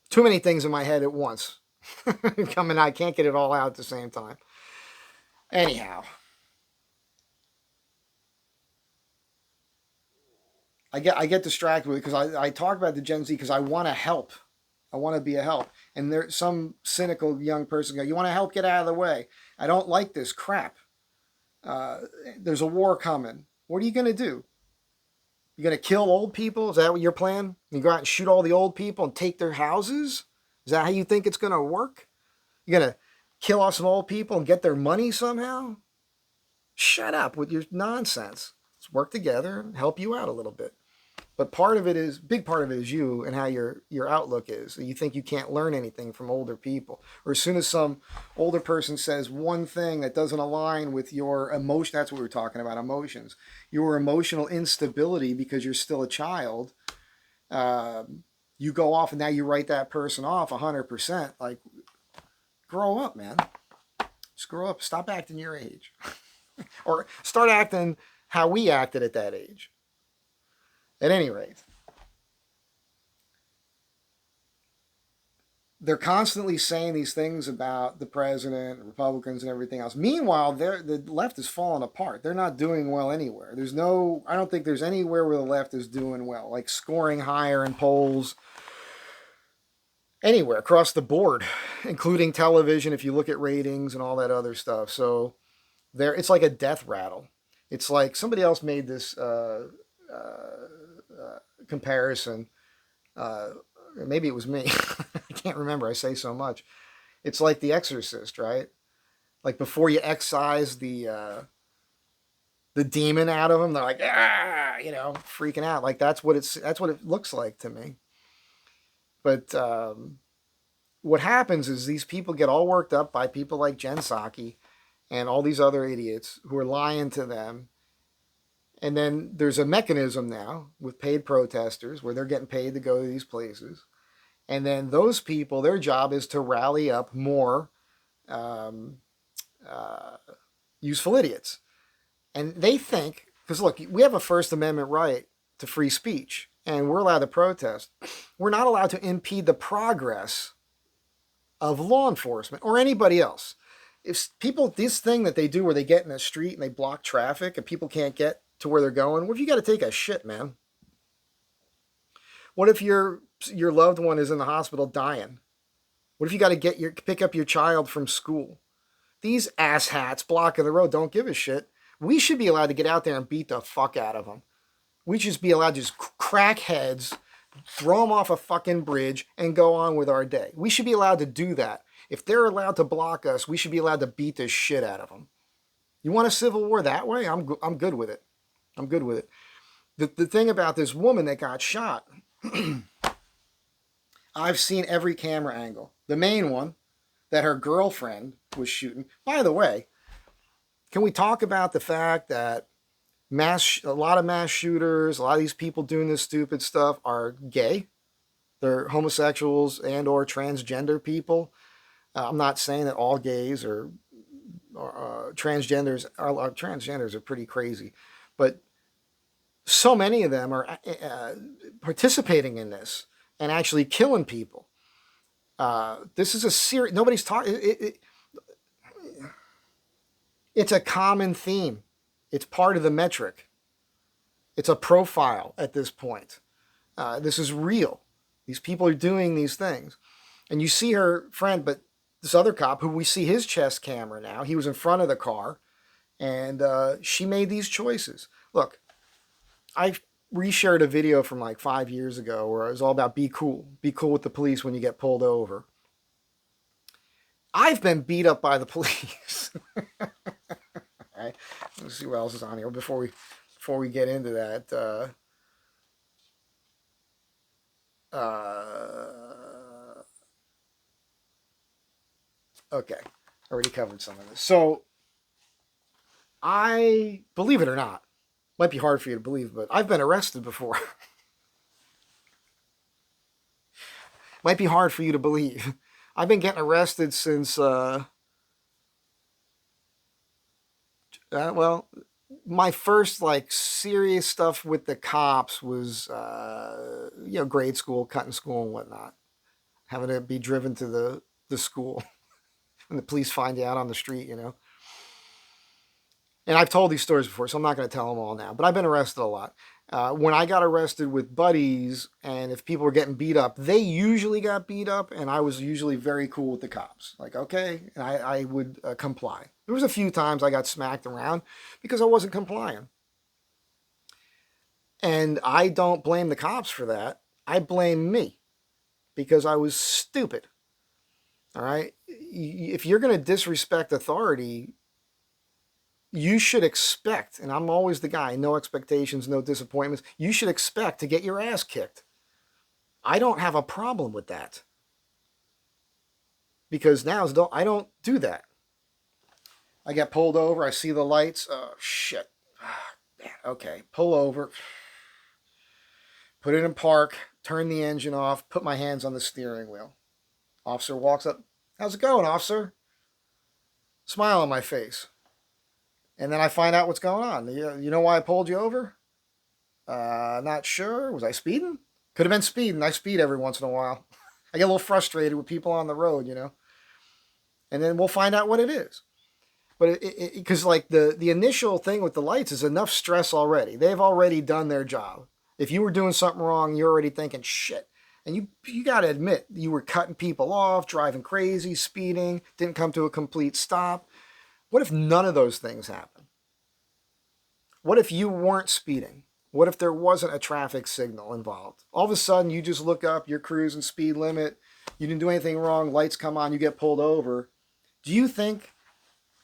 too many things in my head at once. Coming, I can't get it all out at the same time. Anyhow, I get distracted with it because I talk about the Gen Z because I want to help. I want to be a help. And there's some cynical young person go, you want to help, get out of the way. I don't like this crap. There's a war coming. What are you going to do? You're going to kill old people? Is that what your plan? You go out and shoot all the old people and take their houses? Is that how you think it's going to work? You're going to kill off some old people and get their money somehow? Shut up with your nonsense. Let's work together and help you out a little bit. But big part of it is you and how your outlook is. You think you can't learn anything from older people. Or as soon as some older person says one thing that doesn't align with your emotion, that's what we were talking about, emotions. Your emotional instability because you're still a child, you go off and now you write that person off 100%. Like, grow up, man. Just grow up. Stop acting your age. Or start acting how we acted at that age. At any rate, they're constantly saying these things about the president, Republicans, and everything else. Meanwhile, the left is falling apart. They're not doing well anywhere. I don't think there's anywhere where the left is doing well, like scoring higher in polls anywhere across the board, including television, if you look at ratings and all that other stuff. So it's like a death rattle. It's like somebody else made this comparison. Maybe it was me. I can't remember. I say so much. It's like The Exorcist, right? Like before you excise the demon out of them, they're like, ah, freaking out. Like that's what it looks like to me. But what happens is these people get all worked up by people like Jen Psaki and all these other idiots who are lying to them. And then there's a mechanism now with paid protesters where they're getting paid to go to these places. And then those people, their job is to rally up more useful idiots. And they think, because look, we have a First Amendment right to free speech, and we're allowed to protest. We're not allowed to impede the progress of law enforcement or anybody else. If people, this thing that they do where they get in the street and they block traffic and people can't get to where they're going, what if you got to take a shit, man? What if your loved one is in the hospital dying? What if you got to pick up your child from school? These asshats blocking the road don't give a shit. We should be allowed to get out there and beat the fuck out of them. We should just be allowed to just crack heads, throw them off a fucking bridge, and go on with our day. We should be allowed to do that. If they're allowed to block us, we should be allowed to beat the shit out of them. You want a civil war that way? I'm good with it. I'm good with it. The thing about this woman that got shot, I've seen every camera angle. The main one that her girlfriend was shooting. By the way, can we talk about the fact that a lot of mass shooters, a lot of these people doing this stupid stuff are gay? They're homosexuals and or transgender people. I'm not saying that all gays or transgenders are pretty crazy, but so many of them are participating in this and actually killing people. This is a serious. Nobody's talking. It's a common theme. It's part of the metric. It's a profile at this point. This is real. These people are doing these things, and you see her friend, but this other cop who we see his chest camera now. He was in front of the car, and she made these choices. Look, I reshared a video from like 5 years ago where it was all about be cool with the police when you get pulled over. I've been beat up by the police. All right, let's see what else is on here before we get into that. Okay, already covered some of this. So, I believe it or not, might be hard for you to believe, but I've been arrested before. Might be hard for you to believe. I've been getting arrested since, well, my first like serious stuff with the cops was, grade school, cutting school and whatnot. Having to be driven to the school and the police find you out on the street, And I've told these stories before, so I'm not going to tell them all now. But I've been arrested a lot. When I got arrested with buddies, and if people were getting beat up, they usually got beat up, and I was usually very cool with the cops. Like, okay, and I would comply. There was a few times I got smacked around because I wasn't complying. And I don't blame the cops for that. I blame me because I was stupid. All right? If you're going to disrespect authority, you should expect, and I'm always the guy, no expectations, no disappointments. You should expect to get your ass kicked. I don't have a problem with that. Because now I don't do that. I get pulled over, I see the lights. Oh, shit. Okay, pull over. Put it in park, turn the engine off, put my hands on the steering wheel. Officer walks up. How's it going, officer? Smile on my face. And then I find out what's going on. You know why I pulled you over? Not sure. Was I speeding? Could have been speeding. I speed every once in a while. I get a little frustrated with people on the road, And then we'll find out what it is. But because like the initial thing with the lights is enough stress already. They've already done their job. If you were doing something wrong, you're already thinking, shit. And you got to admit, you were cutting people off, driving crazy, speeding, didn't come to a complete stop. What if none of those things happen? What if you weren't speeding? What if there wasn't a traffic signal involved? All of a sudden, you just look up, you're cruising speed limit, you didn't do anything wrong, lights come on, you get pulled over. Do you think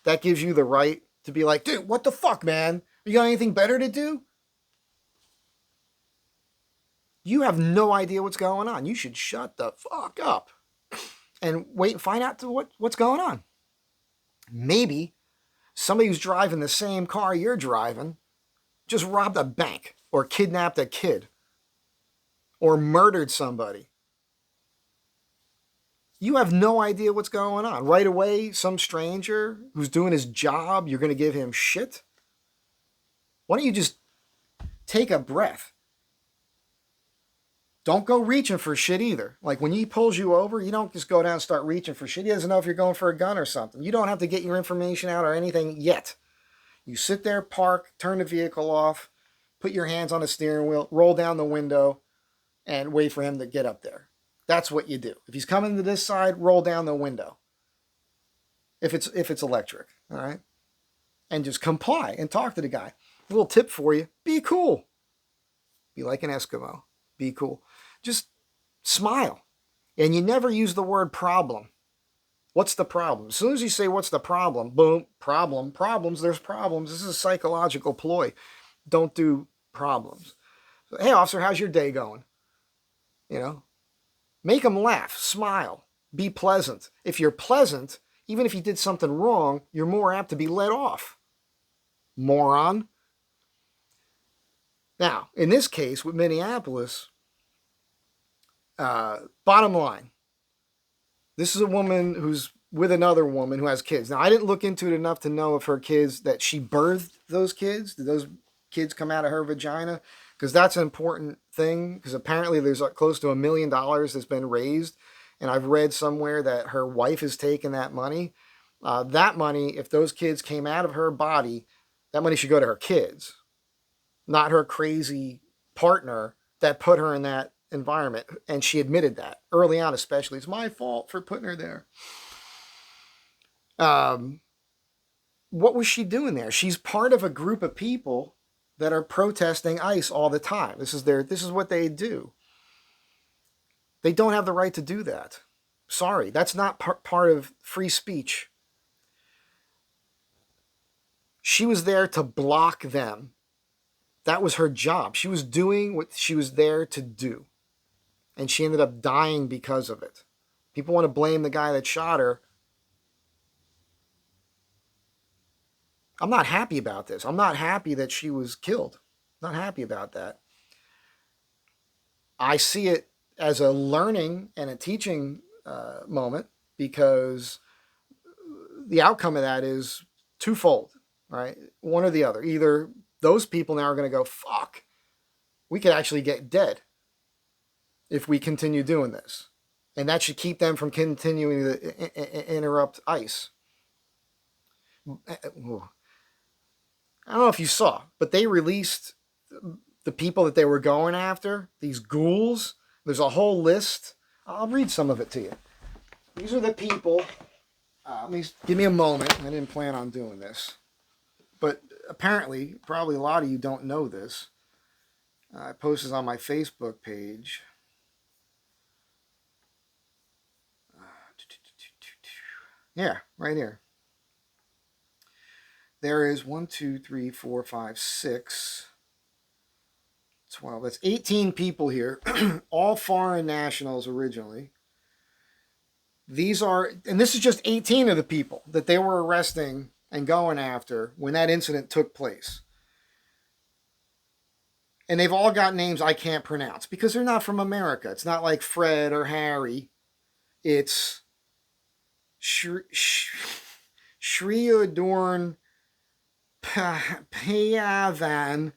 that gives you the right to be like, dude, what the fuck, man? You got anything better to do? You have no idea what's going on. You should shut the fuck up and wait and find out what's going on. Maybe somebody who's driving the same car you're driving just robbed a bank or kidnapped a kid or murdered somebody. You have no idea what's going on. Right away, some stranger who's doing his job, you're going to give him shit? Why don't you just take a breath? Don't go reaching for shit either. Like when he pulls you over, you don't just go down and start reaching for shit. He doesn't know if you're going for a gun or something. You don't have to get your information out or anything yet. You sit there, park, turn the vehicle off, put your hands on the steering wheel, roll down the window, and wait for him to get up there. That's what you do. If he's coming to this side, roll down the window. If it's electric, all right? And just comply and talk to the guy. A little tip for you, be cool. Be like an Eskimo. Be cool. Just smile. And you never use the word problem. What's the problem? As soon as you say, what's the problem? Boom, problems, there's problems. This is a psychological ploy. Don't do problems. So, hey, officer, how's your day going? You know, make them laugh, smile, be pleasant. If you're pleasant, even if you did something wrong, you're more apt to be let off. Moron. Now, in this case with Minneapolis, bottom line, this is a woman who's with another woman who has kids. Now, I didn't look into it enough to know if her kids, that she birthed those kids. Did those kids come out of her vagina? Because that's an important thing, because apparently there's close to $1 million that's been raised. And I've read somewhere that her wife has taken that money. That money, if those kids came out of her body, that money should go to her kids, not her crazy partner that put her in that environment. And she admitted that early on, especially. It's my fault for putting her there. What was she doing there? She's part of a group of people that are protesting ICE all the time. This is what they do. They don't have the right to do that. Sorry, that's not part of free speech. She was there to block them. That was her job. She was doing what she was there to do. And she ended up dying because of it. People want to blame the guy that shot her. I'm not happy about this. I'm not happy that she was killed. Not happy about that. I see it as a learning and a teaching moment, because the outcome of that is twofold, right? One or the other. Either those people now are going to go, fuck, we could actually get dead if we continue doing this. And that should keep them from continuing to interrupt ICE. I don't know if you saw, but they released the people that they were going after, these ghouls. There's a whole list. I'll read some of it to you. These are the people. Give me a moment. I didn't plan on doing this. But apparently, probably a lot of you don't know this. I posted this on my Facebook page. Yeah, right here. There is 1, 2, 3, 4, 5, 6, 12. That's 18 people here, all foreign nationals originally. These are, and this is just 18 of the people that they were arresting and going after when that incident took place. And they've all got names I can't pronounce because they're not from America. It's not like Fred or Harry. It's Shriodorn Payavan,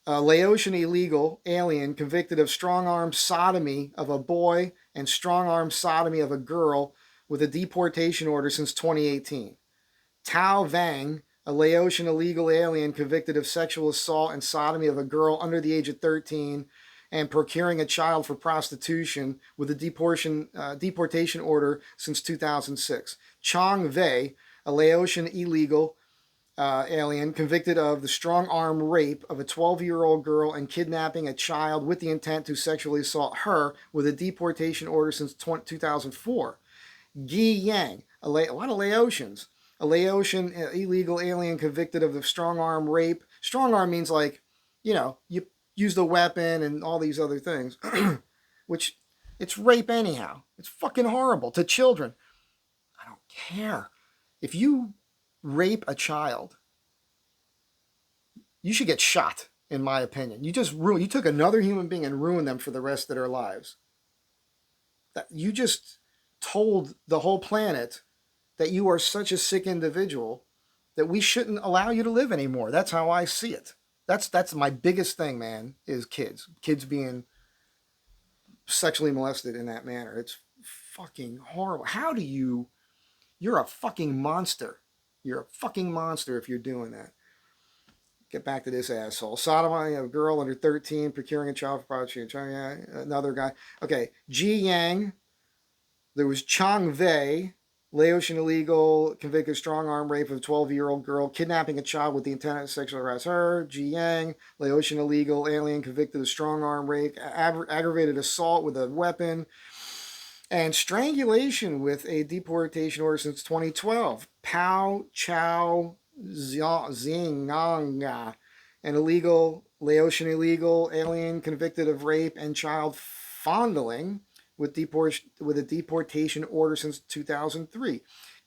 a Laotian illegal alien convicted of strong-arm sodomy of a boy and strong-arm sodomy of a girl with a deportation order since 2018. Tao Vang, a Laotian illegal alien convicted of sexual assault and sodomy of a girl under the age of 13 and procuring a child for prostitution with a deportation order since 2006. Chong Wei, a Laotian illegal alien convicted of the strong-arm rape of a 12-year-old girl and kidnapping a child with the intent to sexually assault her with a deportation order since 2004. Gi Yang, a lot of Laotians, a Laotian illegal alien convicted of the strong-arm rape. Strong-arm means like, you used a weapon and all these other things, which it's rape anyhow. It's fucking horrible to children. I don't care. If you rape a child, you should get shot, in my opinion. You took another human being and ruined them for the rest of their lives. You just told the whole planet that you are such a sick individual that we shouldn't allow you to live anymore. That's how I see it. That's my biggest thing, man, is kids being sexually molested in that manner. It's fucking horrible. You're a fucking monster. You're a fucking monster if you're doing that. Get back to this asshole. Sodomizing a girl under 13, procuring a child for prostitution. Another guy. Okay, Ji Yang. There was Chong Wei. Laotian illegal, convicted of strong arm rape of a 12-year-old girl, kidnapping a child with the intent to sexually harass her. Ji Yang, Laotian illegal alien, convicted of strong arm rape, aggravated assault with a weapon, and strangulation with a deportation order since 2012. Pao Chao Zingang, an illegal, Laotian illegal alien convicted of rape and child fondling with a deportation order since 2003.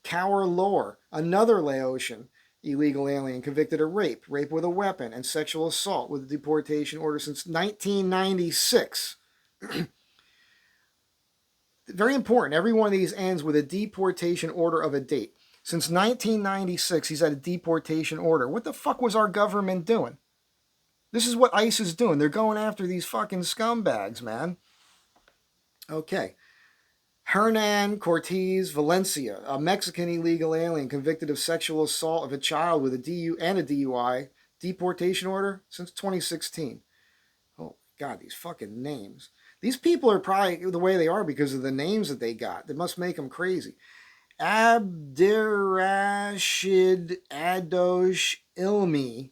Kaur Lor, another Laotian illegal alien convicted of rape with a weapon, and sexual assault with a deportation order since 1996. Very important. Every one of these ends with a deportation order of a date. Since 1996, he's had a deportation order. What the fuck was our government doing? This is what ICE is doing. They're going after these fucking scumbags, man. Okay. Hernan Cortez Valencia, a Mexican illegal alien convicted of sexual assault of a child with a DUI, deportation order since 2016. Oh, God, these fucking names. These people are probably the way they are because of the names that they got. That must make them crazy. Abdirashid Adosh Ilmi,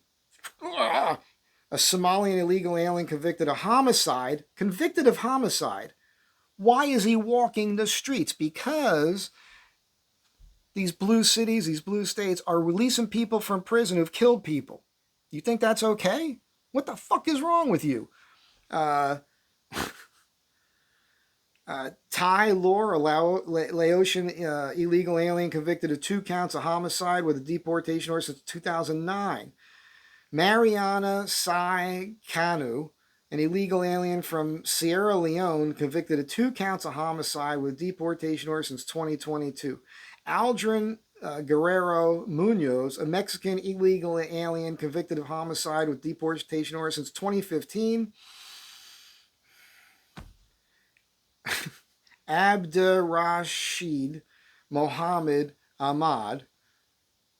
a Somalian illegal alien convicted of homicide. Why is he walking the streets? Because these blue cities, these blue states are releasing people from prison who've killed people. You think that's okay? What the fuck is wrong with you? Tai Lor, a Laotian illegal alien convicted of 2 counts of homicide with a deportation order since 2009. Mariana Sai Kanu, an illegal alien from Sierra Leone convicted of 2 counts of homicide with deportation order since 2022. Aldrin Guerrero Munoz, a Mexican illegal alien convicted of homicide with deportation order since 2015. Abdirashid Mohammed Ahmad,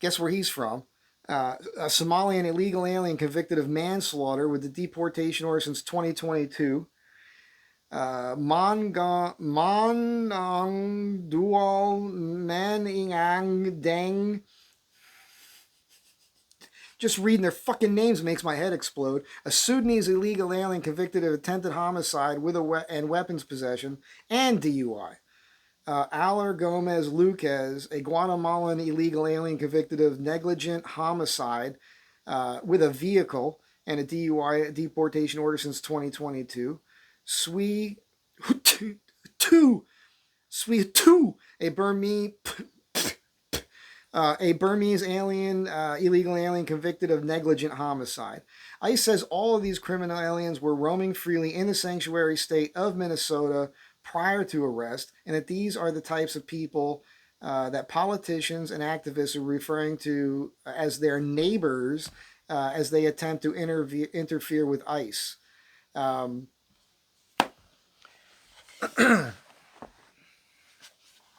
guess where he's from? A Somalian illegal alien convicted of manslaughter with the deportation order since 2022. Monong Dual Maningang Deng. Just reading their fucking names makes my head explode. A Sudanese illegal alien convicted of attempted homicide with and weapons possession and DUI. Alar Gomez Luquez, a Guatemalan illegal alien convicted of negligent homicide with a vehicle and a DUI deportation order since 2022. Sui Tu, a Burmese alien, illegal alien convicted of negligent homicide. ICE says all of these criminal aliens were roaming freely in the sanctuary state of Minnesota prior to arrest, and that these are the types of people that politicians and activists are referring to as their neighbors as they attempt to interfere with ICE.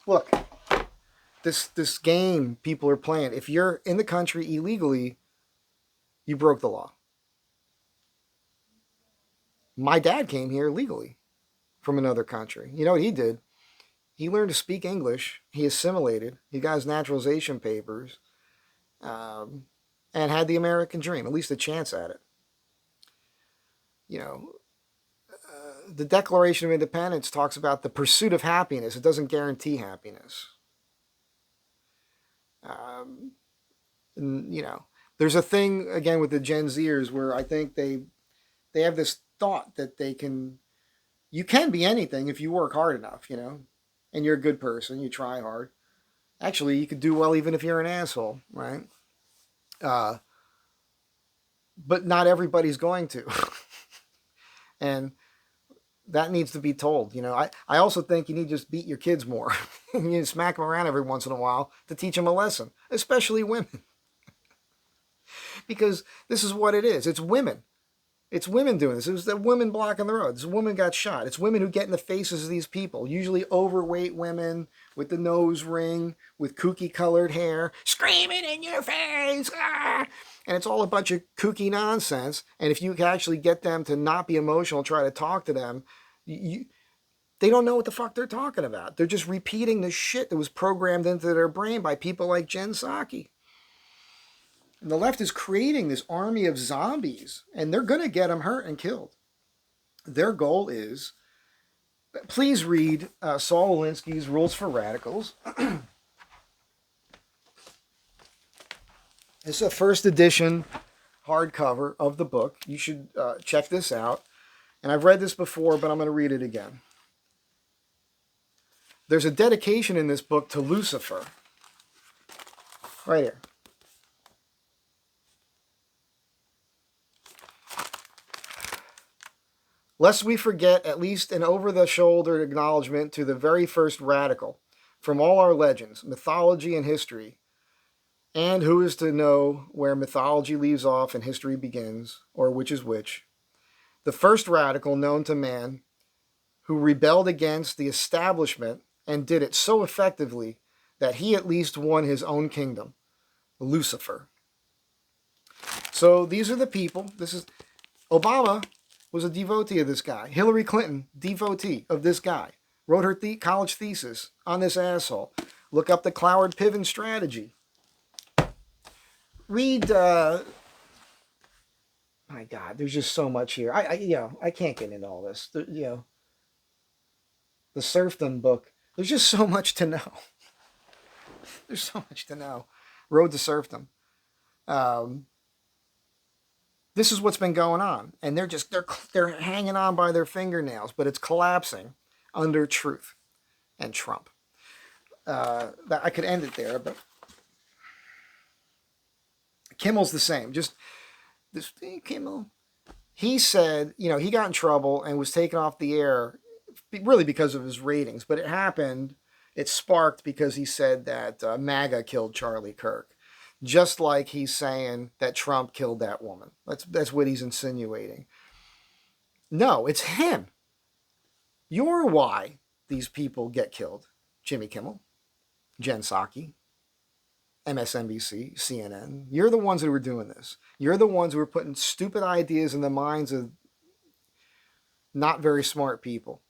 Look, this game people are playing. If you're in the country illegally, you broke the law. My dad came here legally from another country. You know what he did? He learned to speak English. He assimilated. He got his naturalization papers, and had the American dream, at least a chance at it. You know, the Declaration of Independence talks about the pursuit of happiness. It doesn't guarantee happiness. And, you know, there's a thing again with the Gen Zers where I think they have this thought that you can be anything if you work hard enough, you know, and you're a good person, you try hard. Actually, you could do well even if you're an asshole, right? But not everybody's going to. And that needs to be told. You know, I also think you need to just beat your kids more. You need to smack them around every once in a while to teach them a lesson, especially women. Because this is what it is. It's women. It's women doing this. It was the women blocking the road. This woman got shot. It's women who get in the faces of these people, usually overweight women with the nose ring, with kooky colored hair, screaming in your face. Ah! And it's all a bunch of kooky nonsense. And if you can actually get them to not be emotional, try to talk to them, They don't know what the fuck they're talking about. They're just repeating the shit that was programmed into their brain by people like Jen Psaki. And the left is creating this army of zombies, and they're going to get them hurt and killed. Their goal is, please read Saul Alinsky's Rules for Radicals. It's a first edition hardcover of the book. You should check this out. And I've read this before, but I'm going to read it again. There's a dedication in this book to Lucifer. Right here. Lest we forget at least an over-the-shoulder acknowledgement to the very first radical from all our legends, mythology, and history. And who is to know where mythology leaves off and history begins, or which is which? The first radical known to man who rebelled against the establishment and did it so effectively that he at least won his own kingdom, Lucifer. So these are the people. This is Obama was a devotee of this guy. Hillary Clinton, devotee of this guy. Wrote her college thesis on this asshole. Look up the Cloward Piven strategy. Read, my God, there's just so much here. I can't get into all this. The Serfdom book. There's just so much to know. There's so much to know. Road to Serfdom. This is what's been going on, and they're hanging on by their fingernails, but it's collapsing under truth and Trump. I could end it there, but Kimmel's the same. Just this Kimmel. He said, he got in trouble and was taken off the air, really because of his ratings. But it happened. It sparked because he said that MAGA killed Charlie Kirk. Just like he's saying that Trump killed that woman. That's what he's insinuating. No, it's him. You're why these people get killed. Jimmy Kimmel, Jen Psaki, MSNBC, CNN. You're the ones who were doing this. You're the ones who were putting stupid ideas in the minds of not very smart people.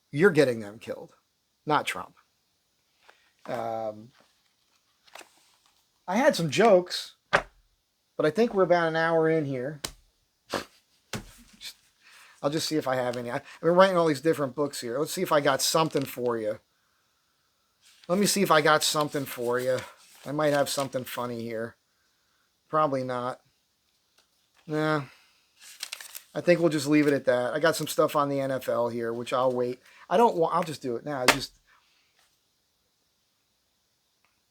You're getting them killed, not Trump. I had some jokes, but I think we're about an hour in here. I'll just see if I have any. I've been writing all these different books here. Let's see if I got something for you. Let me see if I got something for you. I might have something funny here. Probably not. Nah. I think we'll just leave it at that. I got some stuff on the NFL here, which I'll wait. I'll just do it now.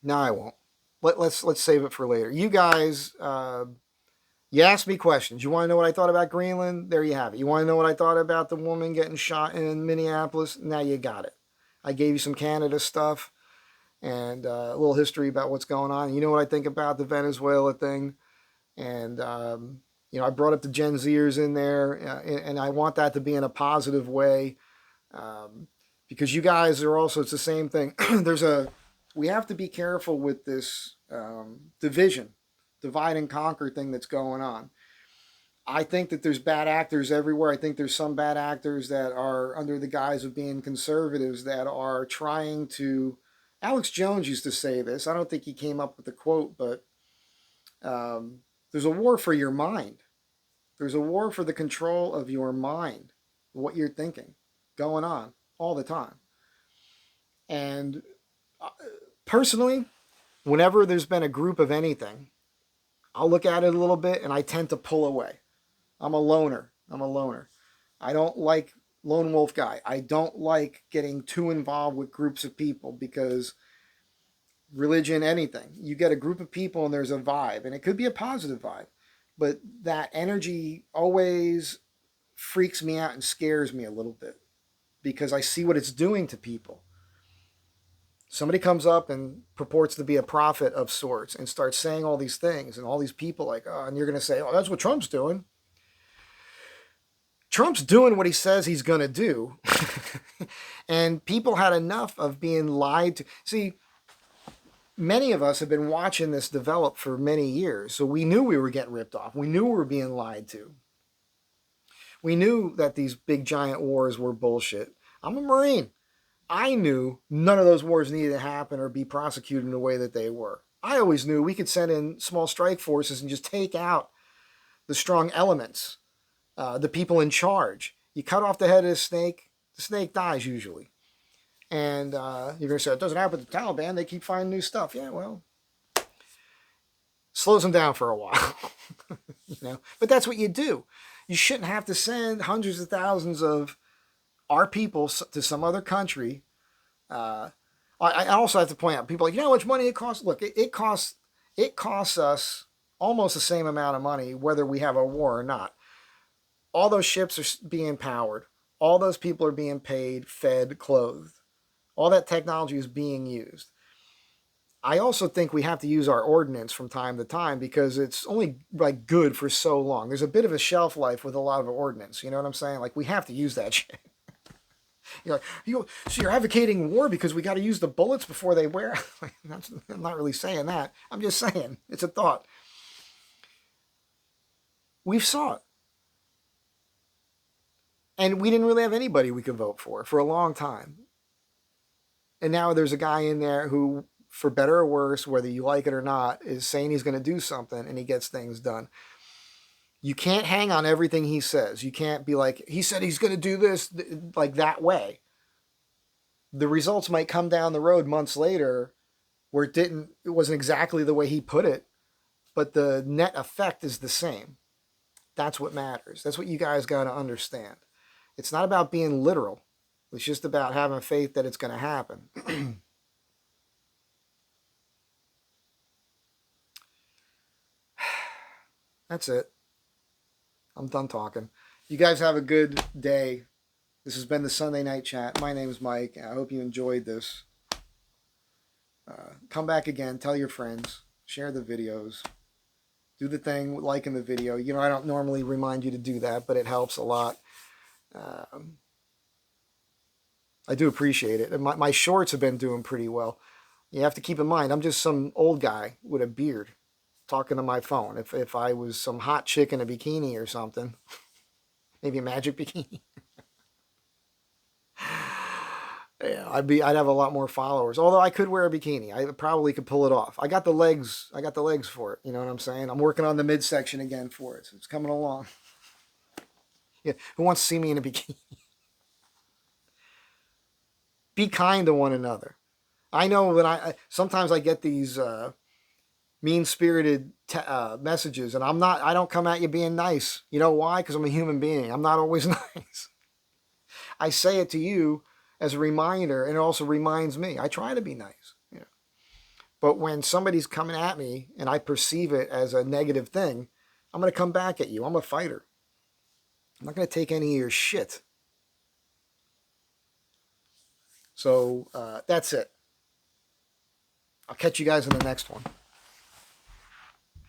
No, I won't. Let's save it for later. You guys, you asked me questions. You want to know what I thought about Greenland? There you have it. You want to know what I thought about the woman getting shot in Minneapolis? Now you got it. I gave you some Canada stuff and a little history about what's going on. You know what I think about the Venezuela thing. And, I brought up the Gen Zers in there, and I want that to be in a positive way because you guys are also, it's the same thing. We have to be careful with this divide and conquer thing that's going on. I think that there's bad actors everywhere. I think there's some bad actors that are under the guise of being conservatives that are trying to... Alex Jones used to say this. I don't think he came up with the quote, but there's a war for your mind. There's a war for the control of your mind, what you're thinking, going on all the time. And personally, whenever there's been a group of anything, I'll look at it a little bit and I tend to pull away. I'm a loner. I don't like lone wolf guy. I don't like getting too involved with groups of people because religion, anything. You get a group of people and there's a vibe, and it could be a positive vibe, but that energy always freaks me out and scares me a little bit because I see what it's doing to people. Somebody comes up and purports to be a prophet of sorts and starts saying all these things, and all these people and you're going to say, oh, that's what Trump's doing. Trump's doing what he says he's going to do. And people had enough of being lied to. See, many of us have been watching this develop for many years. So we knew we were getting ripped off. We knew we were being lied to. We knew that these big giant wars were bullshit. I'm a Marine. I knew none of those wars needed to happen or be prosecuted in the way that they were. I always knew we could send in small strike forces and just take out the strong elements, the people in charge. You cut off the head of the snake dies usually. And you're going to say, it doesn't happen with the Taliban. They keep finding new stuff. Yeah, well, slows them down for a while. But that's what you do. You shouldn't have to send hundreds of thousands of our people to some other country. I also have to point out, people are like, you know how much money it costs? Look, it costs us almost the same amount of money whether we have a war or not. All those ships are being powered. All those people are being paid, fed, clothed. All that technology is being used. I also think we have to use our ordnance from time to time because it's only like good for so long. There's a bit of a shelf life with a lot of ordnance. You know what I'm saying? Like we have to use that shit. You're like, so you're advocating war because we got to use the bullets before they wear? I'm not really saying that. I'm just saying it's a thought. We've saw it. And we didn't really have anybody we could vote for a long time. And now there's a guy in there who, for better or worse, whether you like it or not, is saying he's going to do something and he gets things done. You can't hang on everything he says. You can't be like, he said he's going to do this like that way. The results might come down the road months later where it wasn't exactly the way he put it, but the net effect is the same. That's what matters. That's what you guys got to understand. It's not about being literal. It's just about having faith that it's going to happen. That's it. I'm done talking. You guys have a good day. This has been the Sunday Night Chat. My name is Mike. I hope you enjoyed this. Come back again. Tell your friends. Share the videos. Do the thing, liking the video. I don't normally remind you to do that, but it helps a lot. I do appreciate it. And my shorts have been doing pretty well. You have to keep in mind, I'm just some old guy with a beard talking to my phone. If I was some hot chick in a bikini or something, maybe a magic bikini, yeah, I'd have a lot more followers. Although I could wear a bikini, I probably could pull it off. I got the legs for it. You know what I'm saying? I'm working on the midsection again for it, so it's coming along. Yeah, who wants to see me in a bikini? Be kind to one another. I know that sometimes I get these mean-spirited messages, and I don't come at you being nice. You know why? Because I'm a human being. I'm not always nice. I say it to you as a reminder, and it also reminds me. I try to be nice. But when somebody's coming at me and I perceive it as a negative thing, I'm going to come back at you. I'm a fighter. I'm not going to take any of your shit. So that's it. I'll catch you guys in the next one.